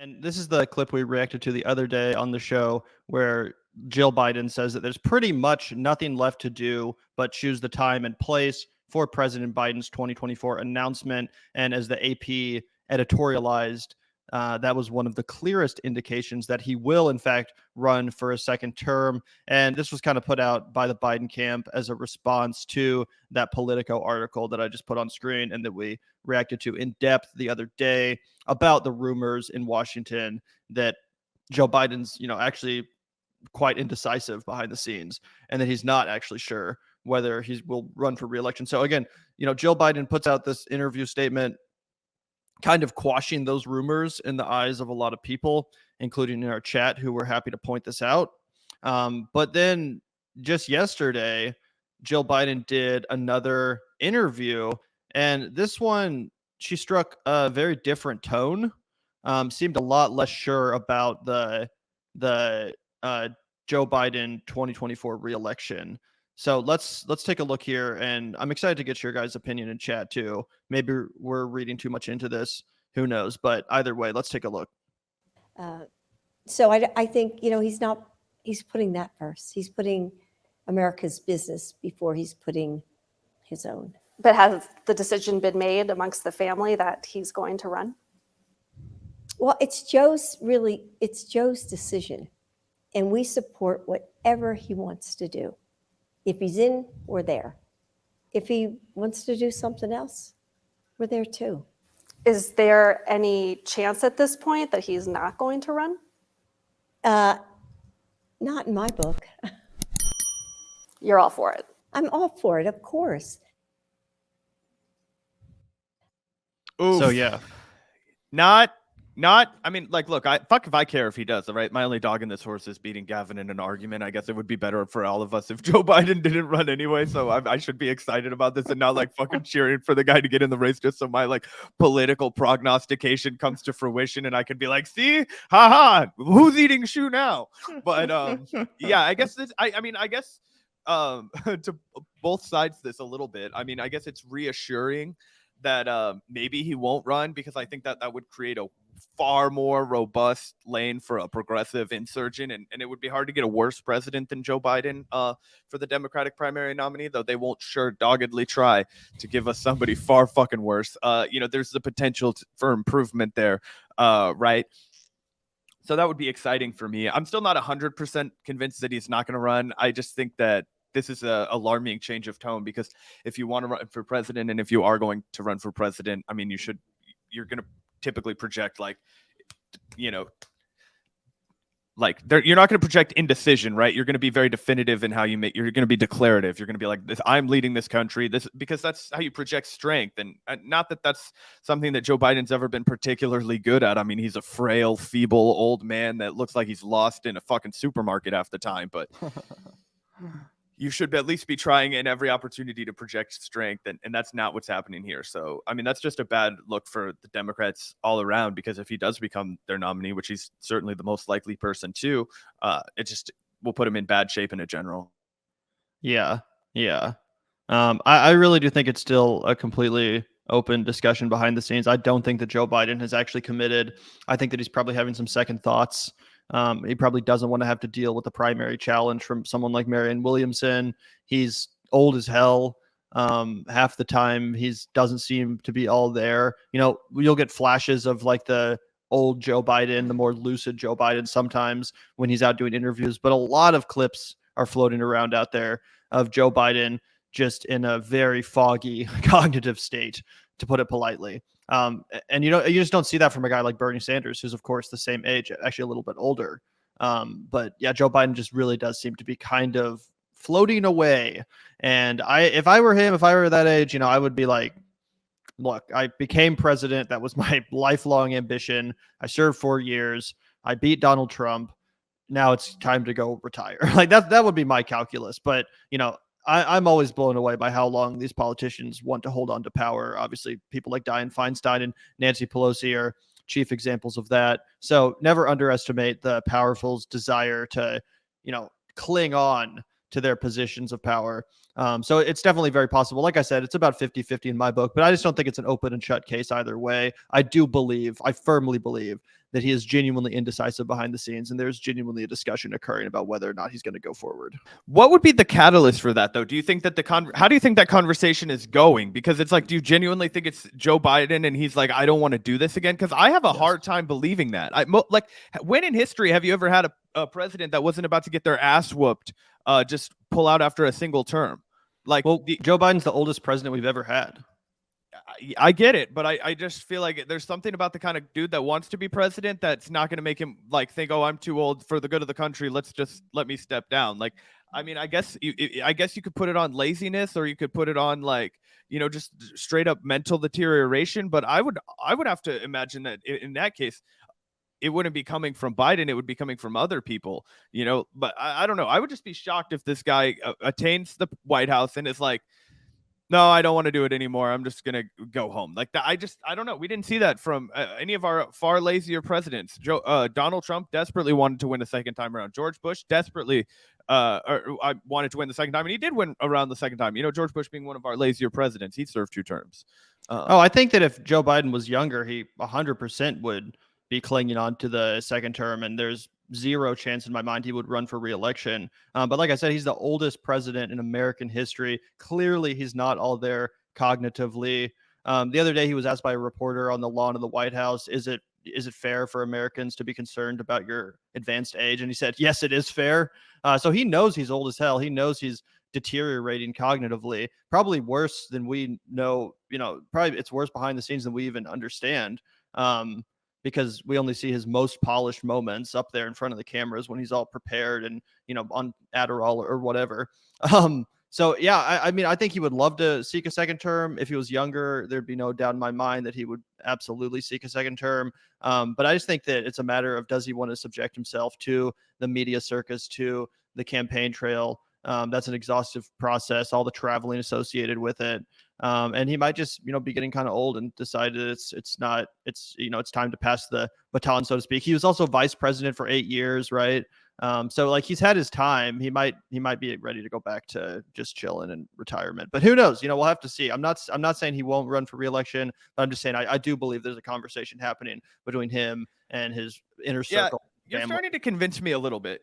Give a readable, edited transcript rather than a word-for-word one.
And this is the clip we reacted to the other day on the show where Jill Biden says that there's pretty much nothing left to do but choose the time and place for President Biden's 2024 announcement. And as the AP editorialized, that was one of the clearest indications that he will, in fact, run for a second term. And this was kind of put out by the Biden camp as a response to that Politico article that I just put on screen and that we reacted to in depth the other day about the rumors in Washington that Joe Biden's, actually quite indecisive behind the scenes and that he's not actually sure whether he will run for re-election. So again, Jill Biden puts out this interview statement kind of quashing those rumors in the eyes of a lot of people, including in our chat, who were happy to point this out. But then just yesterday, Jill Biden did another interview, and this one, she struck a very different tone. Seemed a lot less sure about the Joe Biden 2024 reelection. So let's take a look here, and I'm excited to get your guys' opinion in chat too. Maybe we're reading too much into this, who knows? But either way, let's take a look. So I think he's putting that first. He's putting America's business before he's putting his own. But has the decision been made amongst the family that he's going to run? Well, it's Joe's decision, and we support whatever he wants to do. If he's in, we're there. If he wants to do something else, we're there too. Is there any chance at this point that he's not going to run? Not in my book. You're all for it. I'm all for it, of course. Oof. So yeah, I mean, look, fuck if I care if he does, right? My only dog in this horse is beating Gavin in an argument. I guess it would be better for all of us if Joe Biden didn't run anyway. So I should be excited about this and not fucking cheering for the guy to get in the race just so my political prognostication comes to fruition and I can be like, see, haha, who's eating shoe now? But yeah, I guess I guess to both sides this a little bit. I mean, I guess it's reassuring that maybe he won't run, because I think that would create a far more robust lane for a progressive insurgent, and it would be hard to get a worse president than Joe Biden for the Democratic primary nominee, though they won't sure doggedly try to give us somebody far fucking worse. There's the potential for improvement there, right? So that would be exciting for me. I'm still not 100% convinced that he's not going to run. I just think that this is a alarming change of tone, because if you want to run for president, and if you are going to run for president, I mean, you're going to typically project you're not going to project indecision, right? You're going to be very definitive in how you're going to be declarative. You're going to be like, this, I'm leading this country, because that's how you project strength. And not that that's something that Joe Biden's ever been particularly good at. I mean, he's a frail, feeble old man that looks like he's lost in a fucking supermarket half the time, but you should at least be trying in every opportunity to project strength. And that's not what's happening here. So, I mean, that's just a bad look for the Democrats all around, because if he does become their nominee, which he's certainly the most likely person to, it just will put him in bad shape in a general. Yeah. I really do think it's still a completely open discussion behind the scenes. I don't think that Joe Biden has actually committed. I think that he's probably having some second thoughts. He probably doesn't want to have to deal with the primary challenge from someone like Marianne Williamson. He's old as hell. Half the time he doesn't seem to be all there. You'll get flashes of the old Joe Biden, the more lucid Joe Biden sometimes when he's out doing interviews, but a lot of clips are floating around out there of Joe Biden just in a very foggy cognitive state, to put it politely. And you just don't see that from a guy like Bernie Sanders, who's of course the same age, actually a little bit older. But yeah, Joe Biden just really does seem to be kind of floating away. And if I were him, if I were that age, I would be like, look, I became president. That was my lifelong ambition. I served 4 years. I beat Donald Trump. Now it's time to go retire. That would be my calculus. But, I'm always blown away by how long these politicians want to hold on to power. Obviously, people like Dianne Feinstein and Nancy Pelosi are chief examples of that. So never underestimate the powerful's desire to, cling on to their positions of power. So it's definitely very possible. Like I said, it's about 50-50 in my book, but I just don't think it's an open and shut case either way. I firmly believe that he is genuinely indecisive behind the scenes, and there's genuinely a discussion occurring about whether or not he's going to go forward. What would be the catalyst for that, though? Do you think that how do you think that conversation is going? Because it's like, do you genuinely think it's Joe Biden and he's like, I don't want to do this again? Because I have a hard time believing that. Like, when in history have you ever had a president that wasn't about to get their ass whooped just pull out after a single term? Like, well, Joe Biden's the oldest president we've ever had. I get it, but I just feel like there's something about the kind of dude that wants to be president that's not going to make him like think, oh, I'm too old for the good of the country. Let me step down. Like, I mean, I guess you could put it on laziness, or you could put it on like, just straight up mental deterioration. But I would have to imagine that in that case, it wouldn't be coming from Biden. It would be coming from other people, but I don't know. I would just be shocked if this guy attains the White House and is like, no, I don't want to do it anymore. I'm just going to go home. Like that. I don't know. We didn't see that from any of our far lazier presidents. Donald Trump desperately wanted to win a second time around. George Bush desperately wanted to win the second time, and he did win around the second time. George Bush being one of our lazier presidents, he served 2 terms. I think that if Joe Biden was younger, he 100% would be clinging on to the second term, and there's zero chance in my mind he would run for re-election. But like I said, he's the oldest president in American history. Clearly, he's not all there cognitively. The other day, he was asked by a reporter on the lawn of the White House, is it fair for Americans to be concerned about your advanced age? And he said, yes, it is fair. So he knows he's old as hell. He knows he's deteriorating cognitively, probably worse than we know. Probably it's worse behind the scenes than we even understand. Because we only see his most polished moments up there in front of the cameras when he's all prepared and, on Adderall or whatever. So, yeah, I mean, I think he would love to seek a second term. If he was younger, there'd be no doubt in my mind that he would absolutely seek a second term. But I just think that it's a matter of, does he want to subject himself to the media circus, to the campaign trail? That's an exhaustive process, all the traveling associated with it. And he might just, be getting kind of old and decide that it's time to pass the baton, so to speak. He was also vice president for 8 years, right? So like he's had his time. He might be ready to go back to just chilling and retirement. But who knows? We'll have to see. I'm not saying he won't run for re-election, but I'm just saying I do believe there's a conversation happening between him and his inner circle. You're starting to convince me a little bit.